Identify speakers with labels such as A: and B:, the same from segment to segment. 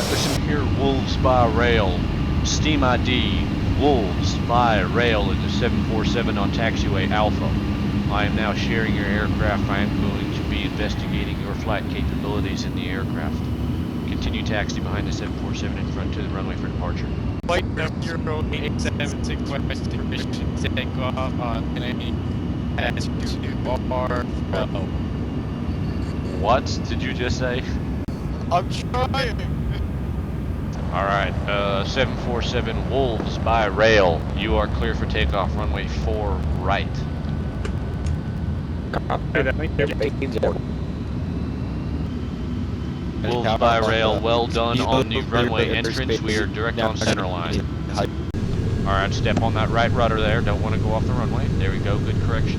A: Alright, listen here, Wolves by Rail. Steam ID, Wolves by Rail into 747 on taxiway Alpha. I am now sharing your aircraft. I am going to be investigating your flight capabilities in the aircraft. Continue taxi behind the 747 in front to the runway for departure.
B: Flight number 0876 West permission to take off on any as to bar.
A: What did you just say?
B: I'm trying.
A: Alright, 747 Wolves by Rail. You are clear for takeoff, runway 4 right. Wolves by Rail, well done on the runway entrance. We are direct on center line. Alright, step on that right rudder there. Don't want to go off the runway. There we go, good correction.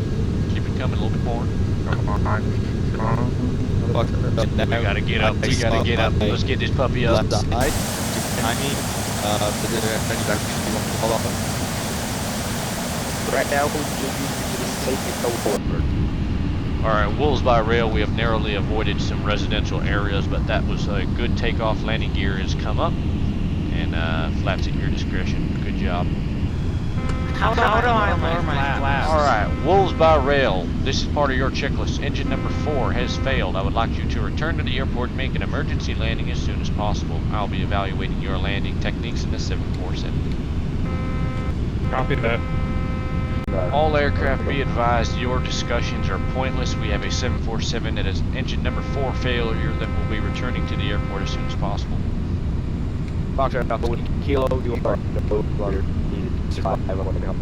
A: Keep it coming a little bit more.
C: Come on.
A: We gotta get up, we gotta get up. Let's get this puppy up.
D: Left side. Right now,
A: Alright, Wolves by Rail, we have narrowly avoided some residential areas, but that was a good takeoff. Landing gear has come up, and flaps at your discretion. Good job.
E: How do I lower my flaps?
A: Alright, Wolves by Rail, this is part of your checklist. Engine number 4 has failed. I would like you to return to the airport and make an emergency landing as soon as possible. I'll be evaluating your landing techniques in the 747.
C: Copy that.
A: All aircraft be advised your discussions are pointless. We have a 747 that has engine number 4 failure that will be returning to the airport as soon as possible.
D: Foxtrot Alpha 1 Kilo, you are needed to survive. I want to help.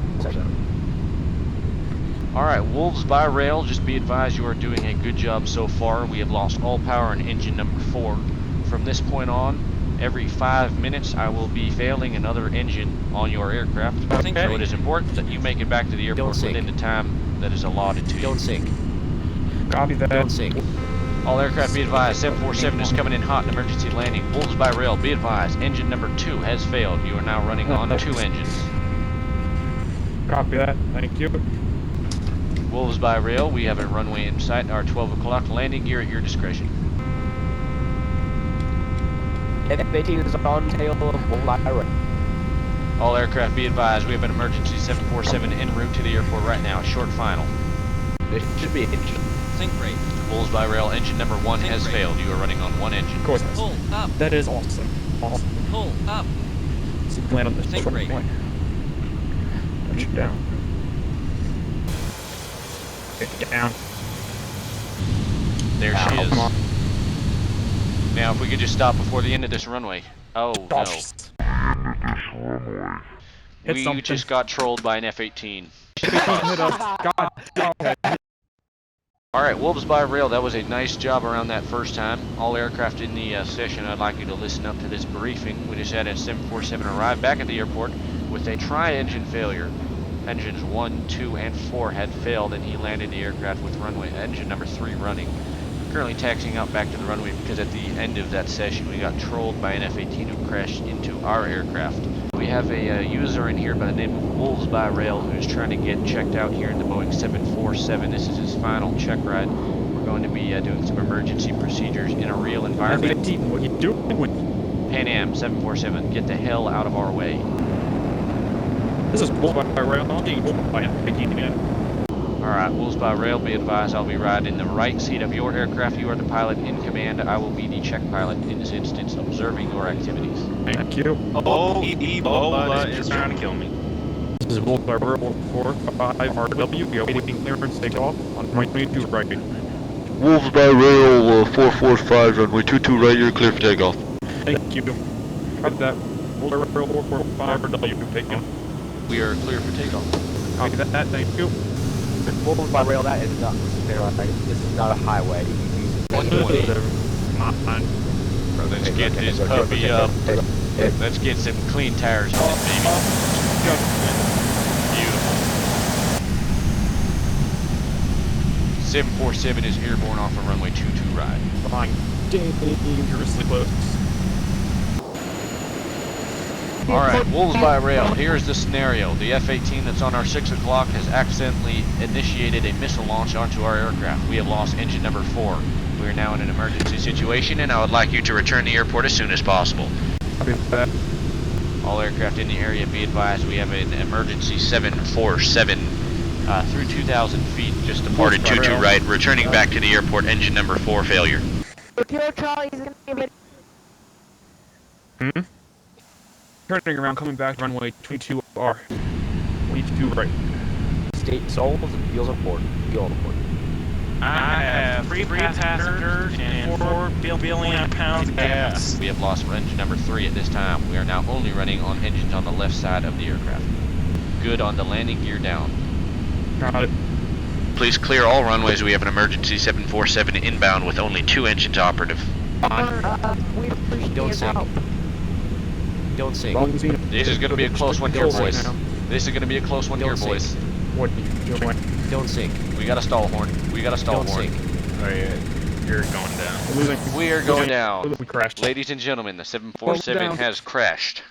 A: Alright, Wolves by Rail, just be advised you are doing a good job so far. We have lost all power in engine number 4. From this point on, every 5 minutes I will be failing another engine on your aircraft.
C: Okay.
A: So it is important that you make it back to the airport within the time that is allotted to you.
D: Don't sink.
C: Copy that.
D: Don't sink.
A: All aircraft be advised, 747 is coming in hot in emergency landing. Wolves by Rail, be advised, engine number 2 has failed. You are now running on 2 engines.
C: Copy that. Thank you.
A: Wolves by Rail, we have a runway in sight, our 12 o'clock landing gear at your discretion.
D: F-18 is on tail of Wolves by Rail.
A: All aircraft be advised, we have an emergency 747 en route to the airport right now. Short final.
D: This should be engine.
E: Sink rate.
A: Wolves by Rail, engine number 1 has failed. You are running on 1 engine.
C: Of course.
E: Pull up.
C: That is awesome. Awesome.
E: Pull up.
C: So land on this
E: Sink
C: short
E: rate.
C: point. Touch it down. Get down.
A: There she
C: Ow,
A: is.
C: come on.
A: Now if we could just stop before the end of this runway. Oh no.
C: Hit
A: We
C: something.
A: just got trolled by an F-18.
C: Hit us. God. Okay.
A: Alright, Wolves by Rail, that was a nice job around that first time. All aircraft in the session, I'd like you to listen up to this briefing. We just had a 747 arrive back at the airport with a tri-engine failure. Engines 1, 2, and 4 had failed, and he landed the aircraft with runway engine number 3 running. Currently taxiing out back to the runway because at the end of that session we got trolled by an F-18 who crashed into our aircraft. We have a user in here by the name of Wolves by Rail who's trying to get checked out here in the Boeing 747. This is his final check ride. We're going to be doing some emergency procedures in a real environment.
C: F-18, what are you doing?
A: Pan Am 747, get the hell out of our way.
C: This is Wolves by Rail. I'm getting pulled by F-18 again.
A: Alright, Wolves by Rail, be advised I'll be riding in the right seat of your aircraft. You are the pilot in command. I will be the check pilot in this instance, observing your activities.
C: Thank you.
F: Oh, Ebola is trying to kill me.
C: This is Wolves by Rail 45 RW. We are waiting clearance to take off on 2022 right.
G: Wolves by Rail 445, runway 22 right, you're clear for takeoff.
C: Thank you. Copy that. Wolves by Rail 445 RW, taken.
A: We are clear for takeoff.
C: Copy that, thank you.
D: Wolves by Rail, that is not this is not a highway.
A: 120.
C: Come on.
A: Let's get this puppy up. Let's get some clean tires on it, baby. Beautiful. 747 is airborne off of runway 22 right.
C: Fine. Dangerously close.
A: Alright, Wolves by Rail, here's the scenario. The F-18 that's on our 6 o'clock has accidentally initiated a missile launch onto our aircraft. We have lost engine number 4. We're now in an emergency situation, and I would like you to return to the airport as soon as possible.
C: Copy that.
A: All aircraft in the area be advised we have an emergency 747 through 2,000 feet, just departed 22 right, returning back to the airport, engine number 4 failure.
C: Turning around, coming back, runway 22R. 22 right.
D: State souls and wheels on board. Wheel on board.
F: I have three passengers and 4 billion pounds of gas.
A: We have lost engine number 3 at this time. We are now only running on engines on the left side of the aircraft. Good on the landing gear down.
C: Got it.
A: Please clear all runways. We have an emergency 747 inbound with only 2 engines operative.
D: Don't sink. Don't sink.
A: This is going to be a close one here, boys. This is going to be a close one here, boys.
C: What are you doing?
D: Don't sink.
A: We got a stall horn. We got a stall
D: Don't
A: horn.
D: sink.
F: Oh yeah, you're going down.
C: Losing.
A: We are going down.
C: We crashed.
A: Ladies and gentlemen, the 747 has crashed.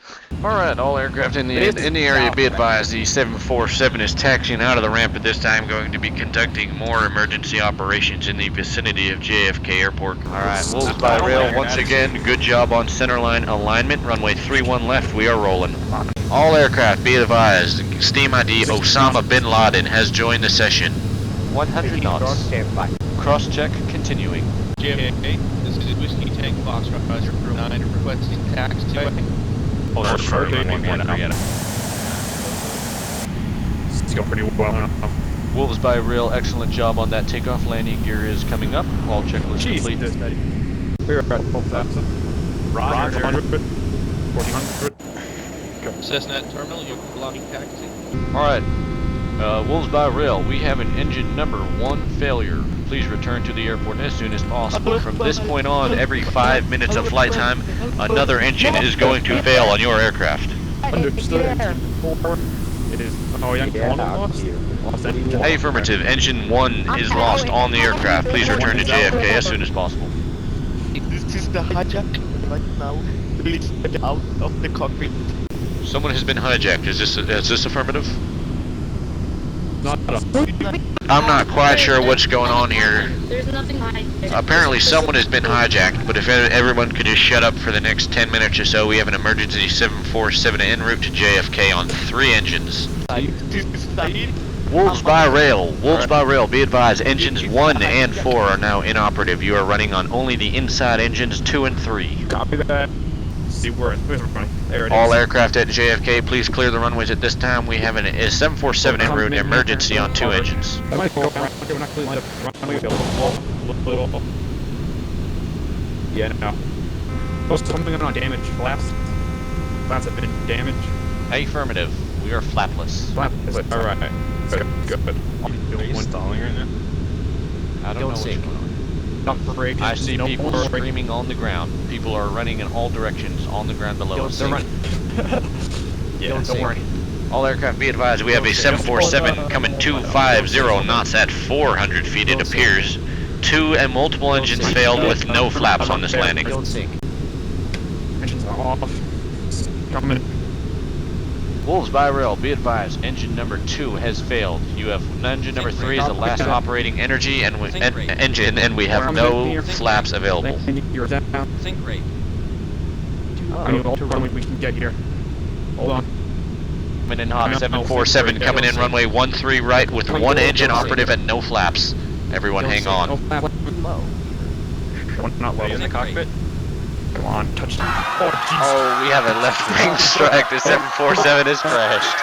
A: Alright, all aircraft in the area be advised, the 747 is taxiing out of the ramp at this time, going to be conducting more emergency operations in the vicinity of JFK Airport. Alright, Wolves by rail once again, good job on centerline alignment, runway 31 left, we are rolling. All aircraft be advised, Steam ID Osama Bin Laden has joined the session. 100 knots.
D: Standby.
A: Cross check continuing.
B: JFK, this is Whiskey Tank Foxtrot, Roger, 9, requesting taxi.
F: Oh, sure.
C: It's going pretty well now.
A: Wolves by rail, excellent job on that takeoff. Landing gear is coming up. All checklist complete.
C: We're at 12,000.
F: Roger.
C: 100. 1400.
B: Cessna Terminal, you're blocking taxi.
A: Alright, Wolves by rail, we have an engine number 1 failure. Please return to the airport as soon as possible. From this point on, every 5 minutes of flight time, another engine is going to fail on your aircraft.
C: Understood. Engine 4. It is. Oh, yeah. Lost engine.
A: Affirmative, engine 1 is lost on the aircraft. Please return to JFK as soon as possible.
H: This is the hijack right now. Please get out of the cockpit.
A: Someone has been hijacked. Is this affirmative?
C: Not
A: I'm not quite sure what's going on here.
I: There's nothing hijacked.
A: Apparently someone has been hijacked, but if everyone could just shut up for the next 10 minutes or so, we have an emergency 747 en route to JFK on 3 engines. Wolves by rail, be advised, engines 1 and 4 are now inoperative. You are running on only the inside engines 2 and 3.
C: Copy that. See where it's running. There it is.
A: All aircraft at JFK, please clear the runways at this time. We have a 747 en route emergency on 2 engines.
C: That might go around. Okay, we're not clearly lined up. Runway available. Yeah, no. Post something on damage. Flaps. Flaps have been damaged.
A: Affirmative. We are flapless.
C: Flapless. Alright. Good.
F: Are you stalling right now?
A: I don't know what's going on. I see people screaming on the ground. People are running in all directions on the ground below us.
D: They're running.
C: Yeah, don't worry.
A: All aircraft be advised, we have a 747 coming 250 knots at 400 feet, it appears. 2 and multiple engines failed with no flaps on this landing.
D: Don't sink.
C: Engines are off. Coming.
A: Wolves by rail, be advised, engine number 2 has failed. You have engine number 3 is the last operating engine, and we have no flaps available.
D: Think rate.
C: I mean, what runway we can get here. Hold on.
A: Coming in hot, 747 coming in runway 13 right with 1 engine operative and no flaps. Everyone hang on.
D: Low.
C: Not low.
F: In the cockpit?
C: Come on, touchdown. Oh, jeez.
A: Oh, we have a left wing strike. The 747 is crashed.